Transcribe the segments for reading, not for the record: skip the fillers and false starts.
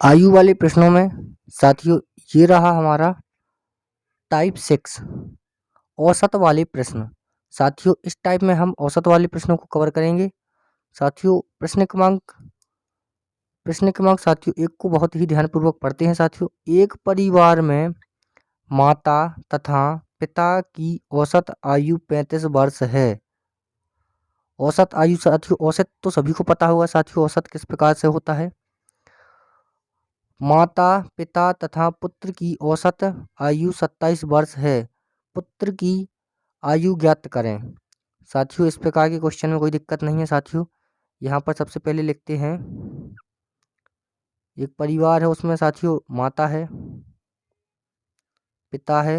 आयु वाले प्रश्नों में साथियों ये रहा हमारा टाइप 6 औसत वाले प्रश्न। साथियों इस टाइप में हम औसत वाले प्रश्नों को कवर करेंगे। साथियों प्रश्न क्रमांक साथियों एक को बहुत ही ध्यानपूर्वक पढ़ते हैं। साथियों एक परिवार में माता तथा पिता की औसत आयु 35 वर्ष है। औसत आयु साथियों औसत तो सभी को पता होगा साथियों औसत किस प्रकार से होता है। माता पिता तथा पुत्र की औसत आयु 27 वर्ष है। पुत्र की आयु ज्ञात करें। साथियों इस प्रकार के क्वेश्चन में कोई दिक्कत नहीं है। साथियों यहाँ पर सबसे पहले लिखते हैं एक परिवार है, उसमें साथियों माता है पिता है,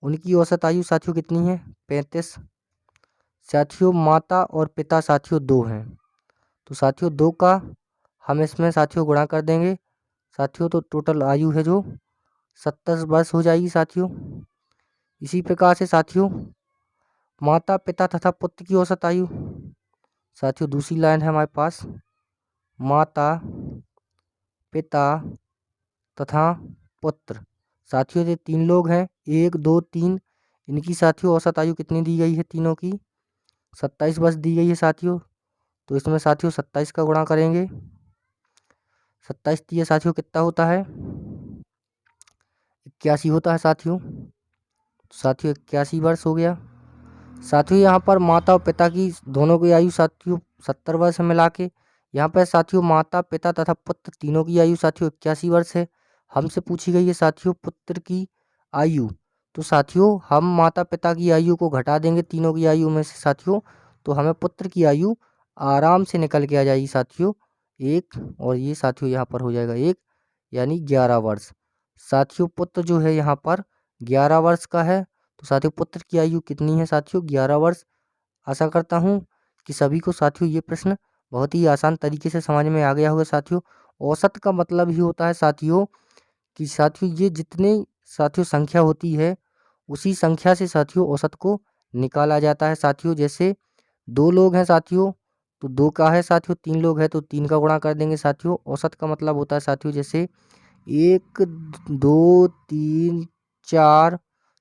उनकी औसत आयु साथियों कितनी है 35। साथियों माता और पिता साथियों दो हैं, तो साथियों दो का हम इसमें साथियों गुणा कर देंगे साथियों, तो टोटल आयु है जो 27 वर्ष हो जाएगी साथियों। इसी प्रकार से साथियों माता पिता तथा पुत्र की औसत आयु साथियों दूसरी लाइन है हमारे पास, माता पिता तथा पुत्र। साथियों ये तीन लोग हैं, 1 2 3, इनकी साथियों औसत आयु कितनी दी गई है, तीनों की 27 वर्ष दी गई है साथियों। तो इसमें साथियों 27 का गुणा करेंगे, 27 दिए साथियों कितना होता है 81 होता है साथियों। साथियों 81 वर्ष हो गया। साथियों यहाँ पर माता और पिता की दोनों की आयु साथियों 70 वर्ष मिला के, यहाँ पर साथियों माता पिता तथा पुत्र तीनों की आयु साथियों 81 वर्ष है। हमसे पूछी गई है साथियों पुत्र की आयु, तो साथियों हम माता पिता की आयु को घटा देंगे तीनों की आयु में से साथियों, तो हमें पुत्र की आयु आराम से निकल के आ जाएगी साथियों 1, और ये साथियों यहाँ पर हो जाएगा 1 यानी 11 वर्ष। साथियों पुत्र जो है यहाँ पर 11 वर्ष का है, तो साथियों पुत्र की आयु कितनी है साथियों 11 वर्ष। आशा करता हूँ कि सभी को साथियों ये प्रश्न बहुत ही आसान तरीके से समझ में आ गया होगा साथियों। औसत का मतलब ही होता है साथियों कि साथियों ये जितने साथियों संख्या होती है उसी संख्या से साथियों औसत को निकाला जाता है साथियों। जैसे 2 लोग हैं साथियों, तो 2 का है साथियों, 3 लोग हैं तो 3 का गुणा कर देंगे साथियों। औसत का मतलब होता है साथियों जैसे 1 2 3 4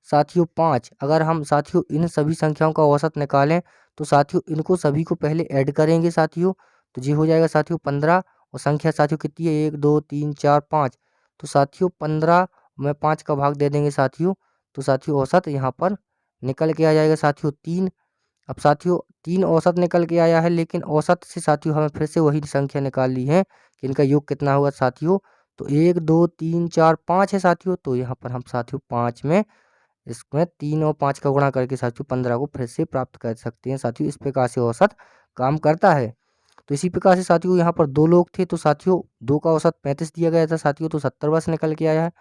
साथियों 5, अगर हम साथियों इन सभी संख्याओं का औसत निकालें तो साथियों इनको सभी को पहले ऐड करेंगे साथियों, तो ये हो जाएगा साथियों 15। और संख्या साथियों कितनी है 1 2 3 4 5, तो साथियों 15 में 5 का भाग दे देंगे साथियों, तो साथियों औसत यहाँ पर निकल के आ जाएगा साथियों 3। अब साथियों 3 औसत निकल के आया है, लेकिन औसत से साथियों हमें फिर से वही संख्या निकालनी है कि इनका योग कितना होगा साथियों, तो 1 2 3 4 5 है साथियों, तो यहाँ पर हम साथियों 5 में इसमें 3 और 5 का गुणा करके साथियों 15 को फिर से प्राप्त कर सकते हैं साथियों। इस प्रकार से औसत काम करता है। तो इसी प्रकार से साथियों यहाँ पर 2 लोग थे, तो साथियों 2 का औसत 35 दिया गया था साथियों, तो 70 वर्ष निकल के आया है।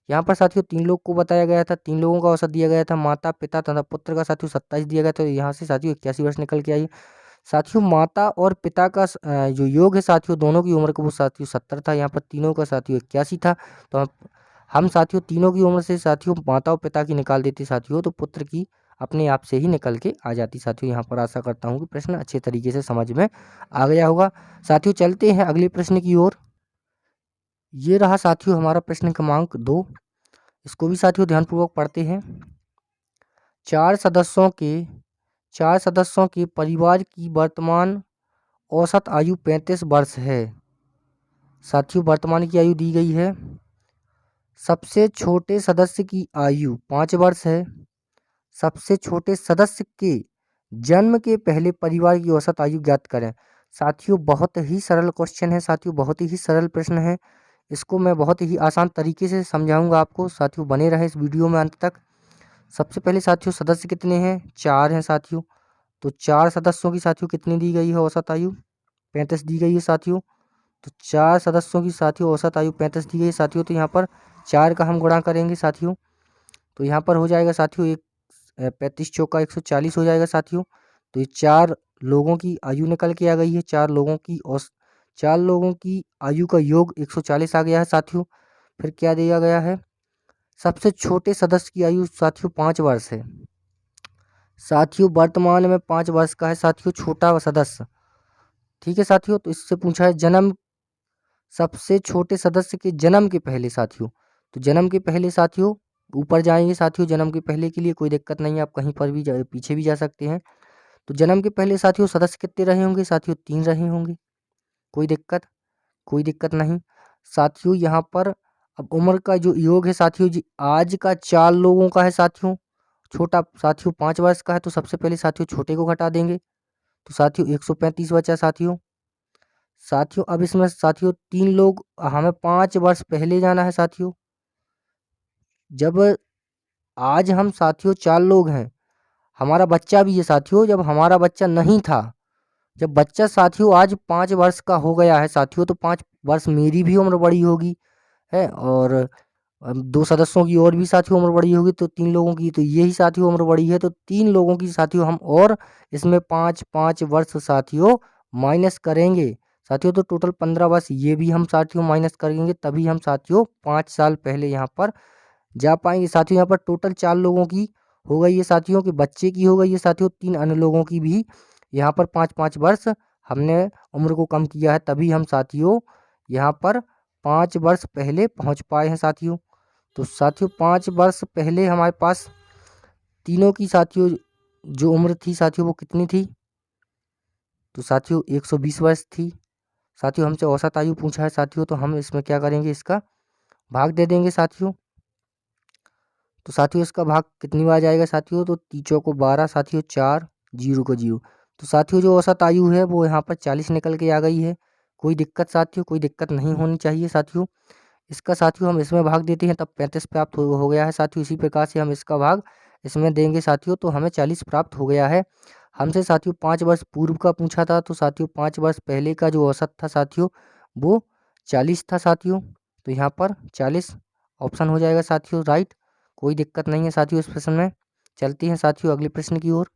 यहाँ पर साथियों 3 लोग को बताया गया था, 3 लोगों का औसत दिया गया था, माता पिता तथा पुत्र का साथियों 27 दिया गया था, तो यहाँ से साथियों 81 वर्ष निकल के आई है। साथियों माता और पिता का जो योग है साथियों दोनों की उम्र का वो साथियों 70 था, यहाँ पर तीनों का साथियों 81 था। तो हम साथियों तीनों की उम्र से साथियों माता और पिता की निकाल देते साथियों, तो पुत्र की अपने आप से ही निकल के आ जाती साथियों। यहाँ पर आशा करता हूँ कि प्रश्न अच्छे तरीके से समझ में आ गया होगा। साथियों चलते हैं अगले प्रश्न की ओर। ये रहा साथियों हमारा प्रश्न क्रमांक 2, इसको भी साथियों ध्यानपूर्वक पढ़ते हैं। चार सदस्यों के परिवार की वर्तमान औसत आयु 35 वर्ष है। साथियों वर्तमान की आयु दी गई है। सबसे छोटे सदस्य की आयु 5 वर्ष है। सबसे छोटे सदस्य के जन्म के पहले परिवार की औसत आयु ज्ञात करें। साथियों बहुत ही सरल क्वेश्चन है साथियों, बहुत ही सरल प्रश्न है। इसको मैं बहुत ही आसान तरीके से समझाऊंगा आपको साथियों, बने रहे इस वीडियो में अंत तक। सबसे पहले साथियों सदस्य कितने हैं, 4 हैं साथियों, तो 4 सदस्यों की साथियों कितनी दी गई है औसत आयु 35 दी गई है साथियों। तो 4 सदस्यों की साथियों औसत आयु 35 दी गई है साथियों, तो यहाँ पर 4 का हम गुणा करेंगे साथियों, तो यहाँ पर हो जाएगा साथियों 35 चौका 140 हो जाएगा साथियों। तो ये 4 लोगों की आयु निकल के आ गई है, 4 लोगों की और 4 लोगों की आयु का योग 140 आ गया है साथियों। फिर क्या दिया गया है, सबसे छोटे सदस्य की आयु साथियों 5 वर्ष है। साथियों वर्तमान में 5 वर्ष का है साथियों छोटा सदस्य, ठीक है साथियों। तो इससे पूछा है सबसे छोटे सदस्य के जन्म के पहले साथियों, तो जन्म के पहले साथियों ऊपर जाएंगे साथियों, जन्म के पहले के लिए कोई दिक्कत नहीं है, आप कहीं पर भी पीछे भी जा सकते हैं। तो जन्म के पहले साथियों सदस्य कितने रहे होंगे साथियों, 3 रहे होंगे। कोई दिक्कत नहीं साथियों। यहाँ पर अब उम्र का जो योग है साथियों जी, आज का 4 लोगों का है साथियों। छोटा साथियों 5 वर्ष का है, तो सबसे पहले साथियों छोटे को घटा देंगे, तो साथियों 135 बचा साथियों। साथियों अब इसमें साथियों 3 लोग, हमें 5 वर्ष पहले जाना है साथियों। जब आज हम साथियों 4 लोग हैं, हमारा बच्चा भी है साथियों, जब हमारा बच्चा नहीं था, जब बच्चा साथियों आज 5 वर्ष का हो गया है साथियों, तो 5 वर्ष मेरी भी उम्र बड़ी होगी है, और 2 सदस्यों की और भी साथियों उम्र बड़ी होगी, तो 3 लोगों की तो यही साथियों उम्र बड़ी है, तो 3 लोगों की साथियों हम और इसमें 5-5 वर्ष साथियों माइनस करेंगे साथियों, तो टोटल 15 वर्ष ये भी हम साथियों माइनस करेंगे, तभी हम साथियों 5 साल पहले यहाँ पर जा पाएंगे साथियों। यहाँ पर टोटल 4 लोगों की हो गई है साथियों, के बच्चे की हो गई है साथियों, 3 अन्य लोगों की भी यहाँ पर 5-5 वर्ष हमने उम्र को कम किया है, तभी हम साथियों यहाँ पर 5 वर्ष पहले पहुँच पाए हैं साथियों। तो साथियों 5 वर्ष पहले हमारे पास तीनों की साथियों जो उम्र थी साथियों वो कितनी थी, तो साथियों 120 वर्ष थी साथियों। हमसे औसत आयु पूछा है साथियों, तो हम इसमें क्या करेंगे, इसका भाग दे देंगे साथियों। तो साथियों इसका भाग कितनी बार जाएगा साथियों, तो तीचों को 12 साथियों, 4 जीरो को 0, तो साथियों जो औसत आयु है वो यहाँ पर 40 निकल के आ गई है। कोई दिक्कत साथियों, कोई दिक्कत नहीं होनी चाहिए साथियों। इसका साथियों हम इसमें भाग देते हैं तब 35 प्राप्त हो गया है साथियों। इसी प्रकार से हम इसका भाग इसमें देंगे साथियों, तो हमें 40 प्राप्त हो गया है। हमसे साथियों 5 वर्ष पूर्व का पूछा था, तो साथियों 5 वर्ष पहले का जो औसत था साथियों वो 40 था साथियों, तो यहाँ पर 40 ऑप्शन हो जाएगा साथियों राइट। कोई दिक्कत नहीं है साथियों इस प्रश्न में। चलते हैं साथियों अगले प्रश्न की ओर।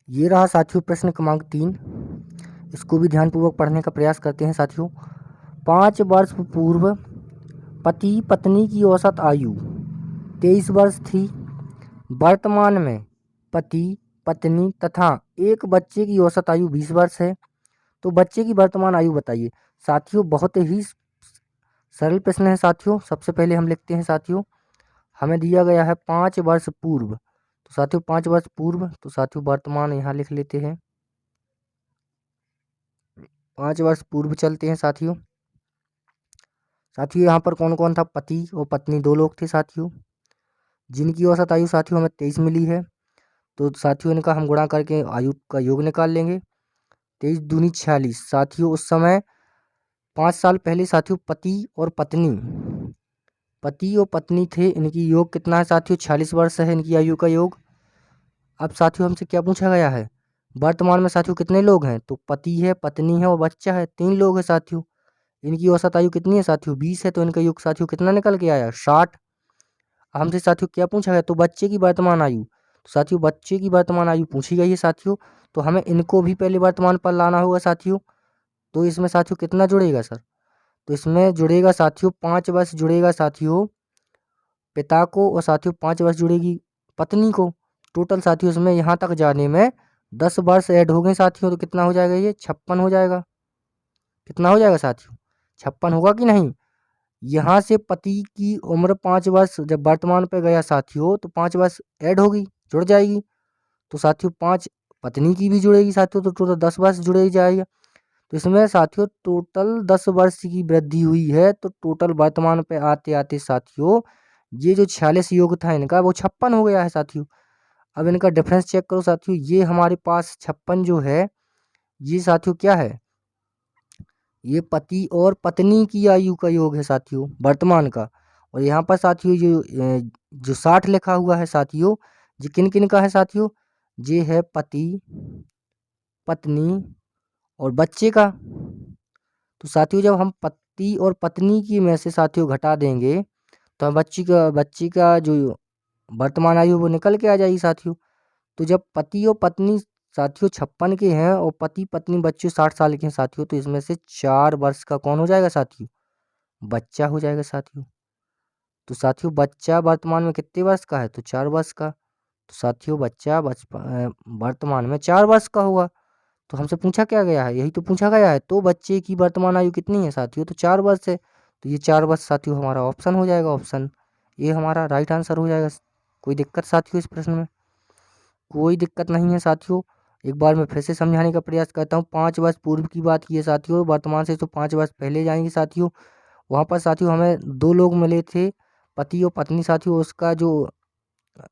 ये रहा साथियों प्रश्न क्रमांक 3, इसको भी ध्यानपूर्वक पढ़ने का प्रयास करते हैं साथियों। 5 वर्ष पूर्व पति पत्नी की औसत आयु 23 वर्ष थी। वर्तमान में पति पत्नी तथा एक बच्चे की औसत आयु 20 वर्ष है, तो बच्चे की वर्तमान आयु बताइए साथियों। बहुत ही सरल प्रश्न है साथियों। सबसे पहले हम लिखते हैं साथियों, हमें दिया गया है 5 वर्ष पूर्व, तो साथियों 5 वर्ष पूर्व, तो साथियों वर्तमान यहाँ लिख लेते हैं। 5 वर्ष पूर्व चलते हैं साथियों। साथियों यहाँ पर कौन कौन था, पति और पत्नी 2 लोग थे साथियों, जिनकी औसत आयु साथियों हमें 23 मिली है। तो साथियों इनका हम गुणा करके आयु का योग निकाल लेंगे। 23 दूनी 46 साथियों। उस समय 5 साल पहले साथियों पति और पत्नी थे, इनकी योग कितना है साथियों, 46 वर्ष है इनकी आयु का योग। अब साथियों हमसे क्या पूछा गया है, वर्तमान में साथियों कितने लोग हैं, तो पति है पत्नी है और बच्चा है, 3 लोग हैं साथियों। इनकी औसत आयु कितनी है साथियों, 20 है, तो इनका योग साथियों कितना निकल के आया, 60। हमसे साथियों क्या पूछा गया, तो बच्चे की वर्तमान आयु, तो साथियों बच्चे की वर्तमान आयु पूछी गई है साथियों, तो हमें इनको भी पहले वर्तमान पर लाना होगा साथियों। तो इसमें साथियों कितना जुड़ेगा सर, तो इसमें जुड़ेगा साथियों 5 वर्ष जुड़ेगा साथियों पिता को, और साथियों 5 वर्ष जुड़ेगी पत्नी को। टोटल साथियों इसमें यहाँ तक जाने में 10 वर्ष ऐड हो गए साथियों, तो कितना हो जाएगा, ये 56 हो जाएगा। कितना हो जाएगा साथियों, 56 होगा कि नहीं। यहाँ से पति की उम्र 5 वर्ष जब वर्तमान पे गया साथियों, तो 5 वर्ष ऐड होगी, जुड़ जाएगी, तो साथियों 5 पत्नी की भी जुड़ेगी साथियों, तो टोटल 10 वर्ष जुड़े जाएगा। तो इसमें साथियों टोटल 10 वर्ष की वृद्धि हुई है, तो टोटल वर्तमान पे आते आते साथियों ये जो 46 योग था इनका वो 56 हो गया है साथियों। अब इनका डिफरेंस चेक करो साथियों, ये हमारे पास 56 जो है ये साथियों क्या है, ये पति और पत्नी की आयु का योग है साथियों वर्तमान का। और यहाँ पर साथियों जो 60 लिखा हुआ है साथियों, ये किन किन का है साथियों, ये है पति पत्नी और बच्चे का। तो साथियों जब हम पति और पत्नी की में से साथियों घटा देंगे, तो हम बच्ची का जो वर्तमान आयु वो निकल के आ जाएगी साथियों। तो जब पति और पत्नी साथियों 56 के हैं और पति पत्नी बच्चे 60 साल के हैं साथियों, तो इसमें से 4 वर्ष का कौन हो जाएगा साथियों, बच्चा हो जाएगा साथियों। तो साथियों बच्चा वर्तमान में कितने वर्ष का है, तो 4 वर्ष का। तो साथियों बच्चा वर्तमान में 4 वर्ष का होगा। तो हमसे पूछा क्या गया है, यही तो पूछा गया है। तो बच्चे की वर्तमान आयु कितनी है साथियों, तो 4 वर्ष है। तो ये 4 वर्ष साथियों हमारा ऑप्शन हो जाएगा, ऑप्शन ये हमारा राइट आंसर हो जाएगा। कोई दिक्कत साथियों इस प्रश्न में? कोई दिक्कत नहीं है साथियों। एक बार मैं फिर से समझाने का प्रयास करता हूँ। 5 वर्ष पूर्व की बात की है साथियों, वर्तमान से तो 5 वर्ष पहले जाएंगे साथियों। वहाँ पर साथियों हमें 2 लोग मिले थे, पति और पत्नी साथियों। उसका जो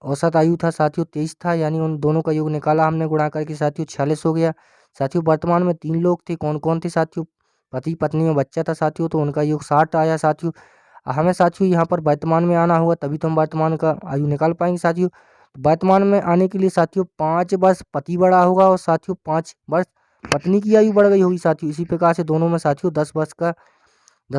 औसत आयु था साथियों 23 था, यानी उन दोनों का योग निकाला हमने गुणा करके साथियों 46 हो गया। साथियों वर्तमान में 3 लोग थे, कौन कौन थे साथियों, पति पत्नी और बच्चा था साथियों, तो उनका योग 60 आया साथियों। हमें साथियों यहाँ पर वर्तमान में आना होगा, तभी तो हम वर्तमान का आयु निकाल पाएंगे साथियों। वर्तमान में आने के लिए साथियों 5 वर्ष पति बड़ा होगा और साथियों 5 वर्ष पत्नी की आयु बढ़ गई होगी साथियों। इसी प्रकार से दोनों में साथियों 10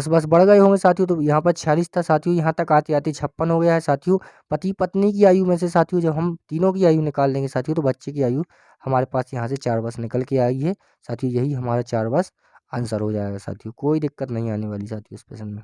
वर्ष बढ़ गए होंगे साथियों। तो यहाँ पर 46 था साथियों, यहाँ तक आते आते 56 हो गया है साथियों। पति पत्नी की आयु में से साथियों जब हम तीनों की आयु निकाल लेंगे साथियों, तो बच्चे की आयु हमारे पास यहाँ से 4 वर्ष निकल के आई है साथियों। यही हमारा 4 वर्ष आंसर हो जाएगा साथियों। कोई दिक्कत नहीं आने वाली साथियों इस प्रश्न में।